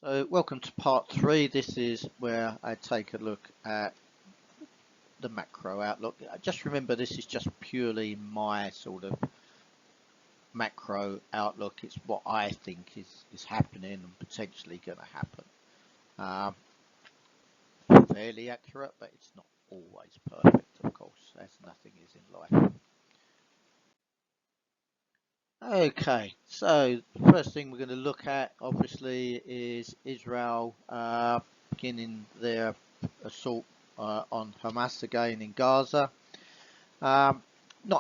So welcome to part 3. This is where I take a look at the macro outlook. Just remember, this is just purely my sort of macro outlook. It's what I think is happening and potentially going to happen. Fairly accurate, but it's not always perfect, of course, as nothing is in life. Okay, so the first thing we're going to look at, obviously, is Israel beginning their assault on Hamas again in Gaza. Not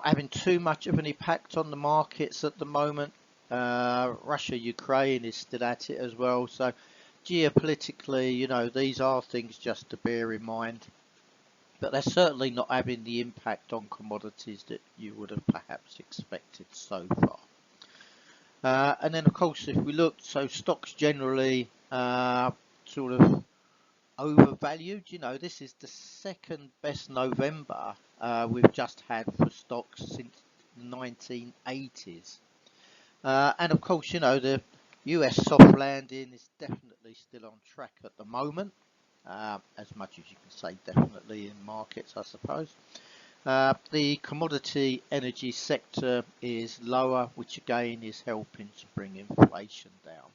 having too much of an impact on the markets at the moment. Russia, Ukraine is still at it as well. So geopolitically, you know, these are things just to bear in mind. But they're certainly not having the impact on commodities that you would have perhaps expected so far. And then, of course, if we look, so stocks generally sort of overvalued. You know, this is the second best November we've just had for stocks since the 1980s. And of course, you know, the US soft landing is definitely still on track at the moment, as much as you can say definitely in markets, I suppose. The commodity energy sector is lower, which again is helping to bring inflation down.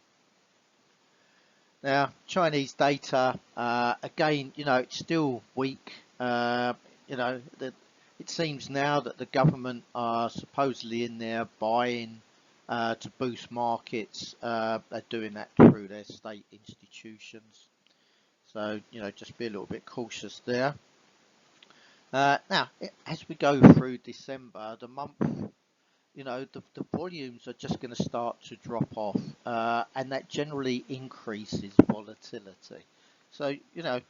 Now, Chinese data, again, you know, it's still weak. You know, it seems now that the government are supposedly in there buying to boost markets. They're doing that through their state institutions. So, you know, just be a little bit cautious there. Now, as we go through December, the month, you know, the volumes are just going to start to drop off, and that generally increases volatility. So, you know,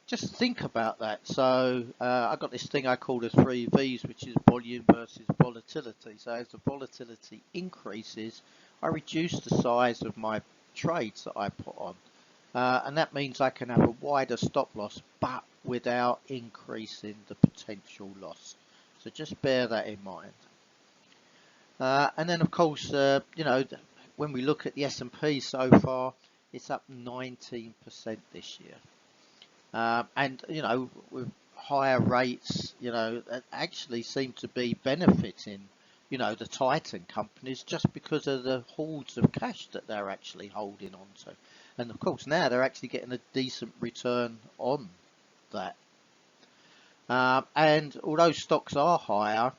just think about that. So, I got this thing I call the 3 V's, which is volume versus volatility. So, as the volatility increases, I reduce the size of my trades that I put on. And that means I can have a wider stop loss, but without increasing the potential loss. So just bear that in mind. And then, of course, you know, when we look at the S&P so far, it's up 19% this year. And, you know, with higher rates, you know, that actually seem to be benefiting, you know, the Titan companies just because of the hordes of cash that they're actually holding on to. And of course, now they're actually getting a decent return on that. And although stocks are higher,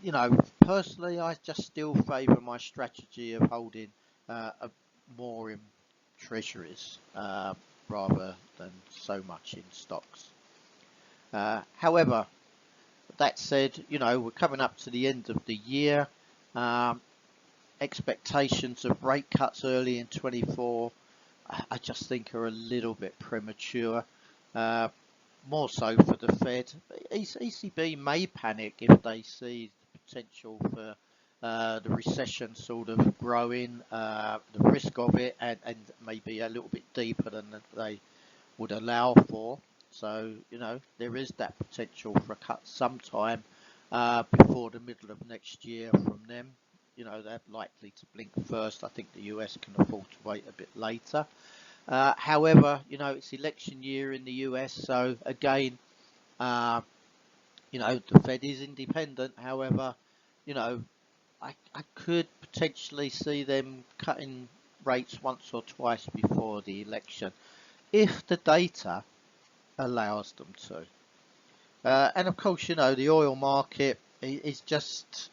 you know, personally, I just still favour my strategy of holding more in treasuries rather than so much in stocks. However, that said, you know, we're coming up to the end of the year. Expectations of rate cuts early in 24, I just think are a little bit premature. More so for the Fed. ECB may panic if they see the potential for the recession sort of growing, the risk of it, and maybe a little bit deeper than they would allow for. So, you know, there is that potential for a cut sometime before the middle of next year from them. You know, they're likely to blink first. I think the US can afford to wait a bit later. However, you know, it's election year in the US, so again, you know, the Fed is independent. However, you know, I could potentially see them cutting rates once or twice before the election, if the data allows them to. And of course, you know, the oil market is just,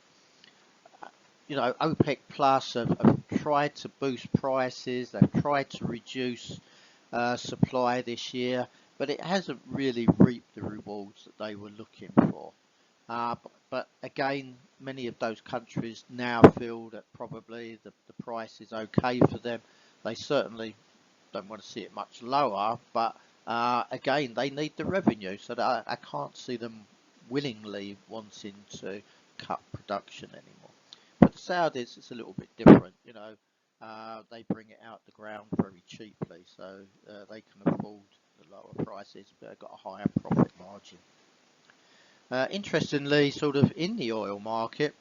you know, OPEC Plus have tried to boost prices. They've tried to reduce supply this year, but it hasn't really reaped the rewards that they were looking for. But again, many of those countries now feel that probably the price is okay for them. They certainly don't want to see it much lower, but again, they need the revenue, so that I can't see them willingly wanting to cut production anymore. But the Saudis, it's a little bit different, you know. They bring it out the ground very cheaply, so they can afford the lower prices, but they've got a higher profit margin. Interestingly, sort of in the oil market,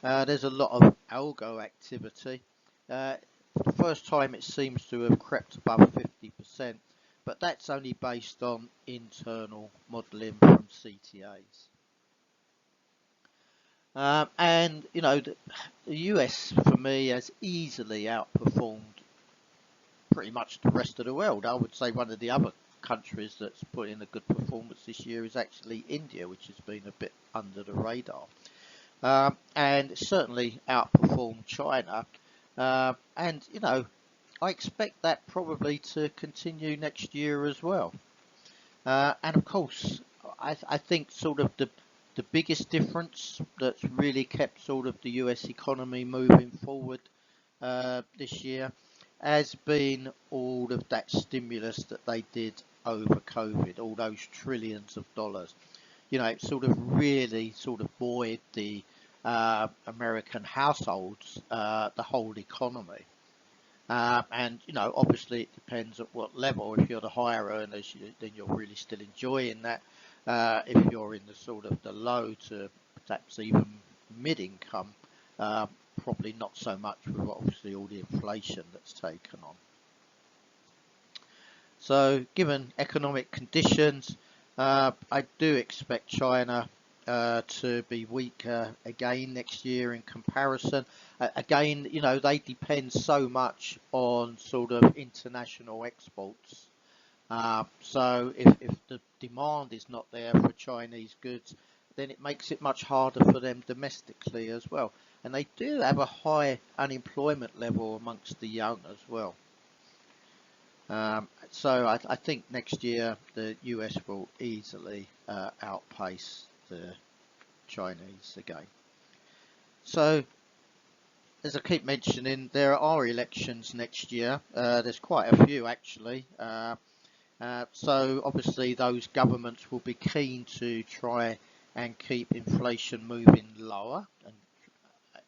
there's a lot of algo activity. For the first time, it seems to have crept above 50%, but that's only based on internal modelling from CTAs. And you know, the US for me has easily outperformed pretty much the rest of the world. I would say one of the other countries that's put in a good performance this year is actually India, which has been a bit under the radar. And certainly outperformed China. And, you know, I expect that probably to continue next year as well. And of course, I think sort of the biggest difference that's really kept sort of the US economy moving forward this year has been all of that stimulus that they did over COVID, all those trillions of dollars. You know, it sort of really sort of buoyed the American households, the whole economy. And, you know, obviously it depends at what level. If you're the higher earners, then you're really still enjoying that. If you're in the sort of the low to perhaps even mid-income, probably not so much with obviously all the inflation that's taken on. So given economic conditions, I do expect China to be weaker again next year in comparison. Again, you know, they depend so much on sort of international exports. So if the demand is not there for Chinese goods, then it makes it much harder for them domestically as well. And they do have a high unemployment level amongst the young as well. So I think next year the US will easily outpace the Chinese again. So, as I keep mentioning, there are elections next year. There's quite a few actually. So obviously those governments will be keen to try and keep inflation moving lower and at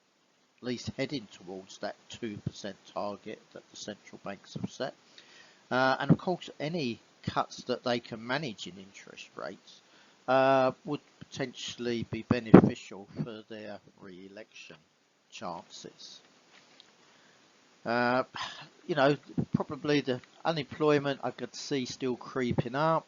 least heading towards that 2% target that the central banks have set. And of course, any cuts that they can manage in interest rates would potentially be beneficial for their re-election chances. You know, probably the unemployment I could see still creeping up,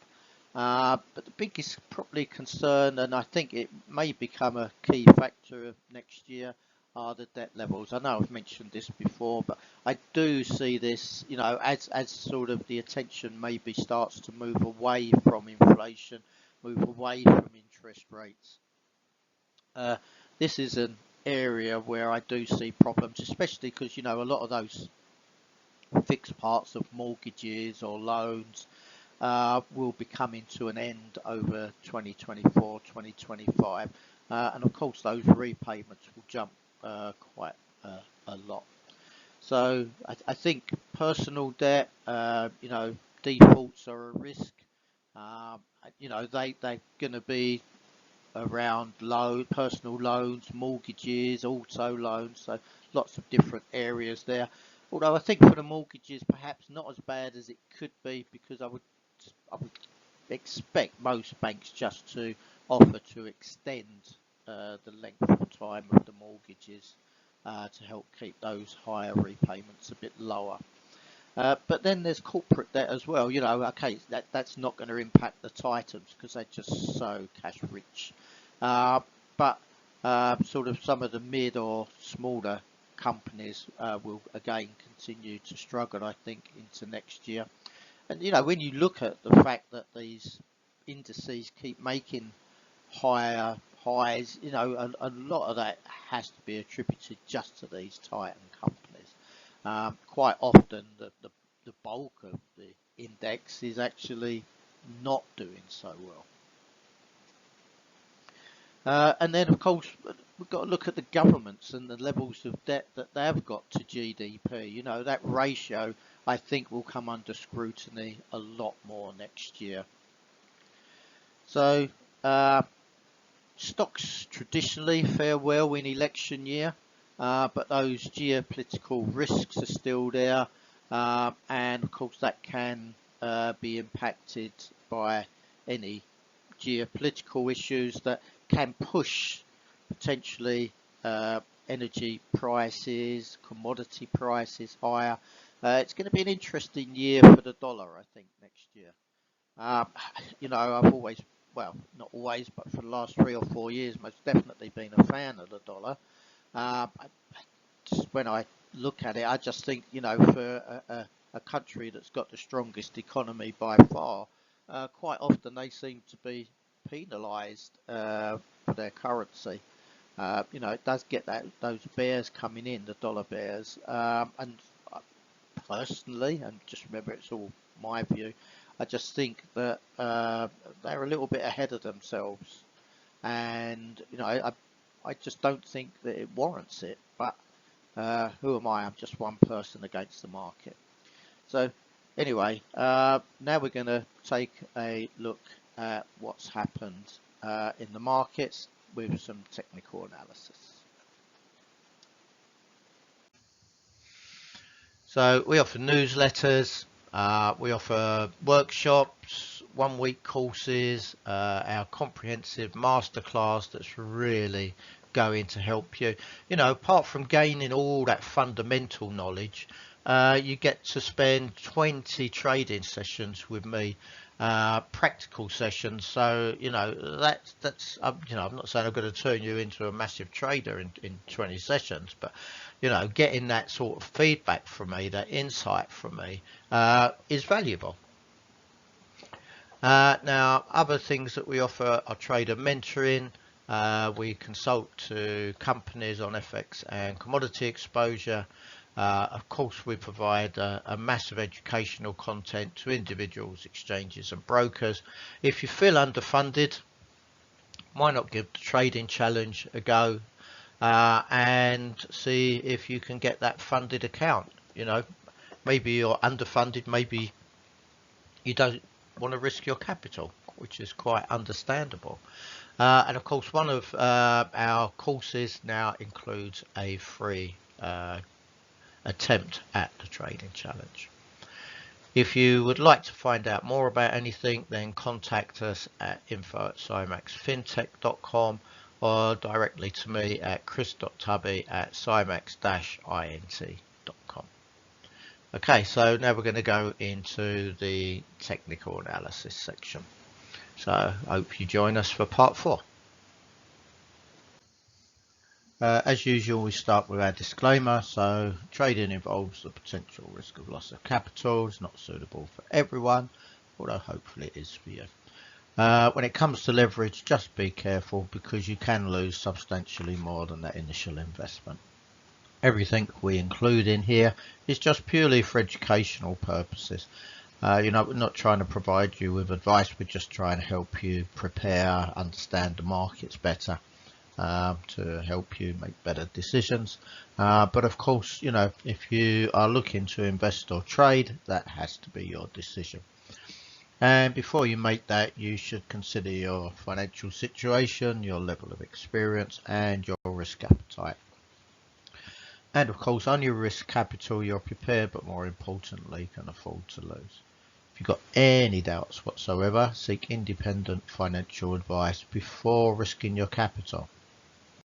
but the biggest probably concern, and I think it may become a key factor of next year, are the debt levels. I know I've mentioned this before, but I do see this, you know, as sort of the attention maybe starts to move away from inflation, move away from interest rates. This is an area where I do see problems, especially because, you know, a lot of those fixed parts of mortgages or loans will be coming to an end over 2024, 2025. And of course, those repayments will jump quite a lot. So I think personal debt, you know, defaults are a risk. You know, they're going to be around personal loans, mortgages, auto loans, so lots of different areas there. Although I think for the mortgages, perhaps not as bad as it could be, because I would expect most banks just to offer to extend the length of time of the mortgages to help keep those higher repayments a bit lower. But then there's corporate debt as well. You know, okay, that's not going to impact the Titans because they're just so cash rich. But sort of some of the mid or smaller companies will again continue to struggle, I think, into next year. And you know, when you look at the fact that these indices keep making higher highs, you know, a lot of that has to be attributed just to these Titan companies. Quite often the bulk of the index is actually not doing so well. And then of course we've got to look at the governments and the levels of debt that they've got to GDP. You know, that ratio I think will come under scrutiny a lot more next year. So stocks traditionally fare well in election year, but those geopolitical risks are still there, and of course that can be impacted by any geopolitical issues that can push potentially energy prices, commodity prices higher. It's going to be an interesting year for the dollar, I think, next year. Um, I've always, well, not always, but for the last 3 or 4 years, most definitely been a fan of the dollar. Um, just when I look at it, I just think, for a country that's got the strongest economy by far, quite often they seem to be penalised for their currency. It does get those bears coming in, the dollar bears, and personally, and just remember it's all my view, I just think that they're a little bit ahead of themselves, and I just don't think that it warrants it. But who am I? I'm just one person against the market. So anyway, now we're going to take a look at what's happened in the markets with some technical analysis. So we offer newsletters, we offer workshops, 1 week courses, our comprehensive masterclass that's really going to help you. Apart from gaining all that fundamental knowledge, you get to spend 20 trading sessions with me, practical sessions. So that's I'm not saying I'm going to turn you into a massive trader in 20 sessions, but getting that sort of feedback from me, that insight from me, is valuable. Now, other things that we offer are trader mentoring. We consult to companies on FX and commodity exposure. Of course, we provide a massive educational content to individuals, exchanges and brokers. If you feel underfunded, why not give the trading challenge a go? And see if you can get that funded account. Maybe you're underfunded, maybe you don't want to risk your capital, which is quite understandable. And of course, one of our courses now includes a free attempt at the trading challenge. If you would like to find out more about anything, then contact us at info@symaxfintech.com or directly to me at chris.tubby@symax-int.com. Okay, so now we're going to go into the technical analysis section. So I hope you join us for part 4. As usual, we start with our disclaimer. So trading involves the potential risk of loss of capital. It's not suitable for everyone, although hopefully it is for you. When it comes to leverage, just be careful because you can lose substantially more than that initial investment. Everything we include in here is just purely for educational purposes. We're not trying to provide you with advice. We're just trying to help you prepare, understand the markets better, to help you make better decisions. But of course, if you are looking to invest or trade, that has to be your decision. And before you make that, you should consider your financial situation, your level of experience, and your risk appetite. And of course, on your risk capital, you're prepared, but more importantly, can afford to lose. If you've got any doubts whatsoever, seek independent financial advice before risking your capital.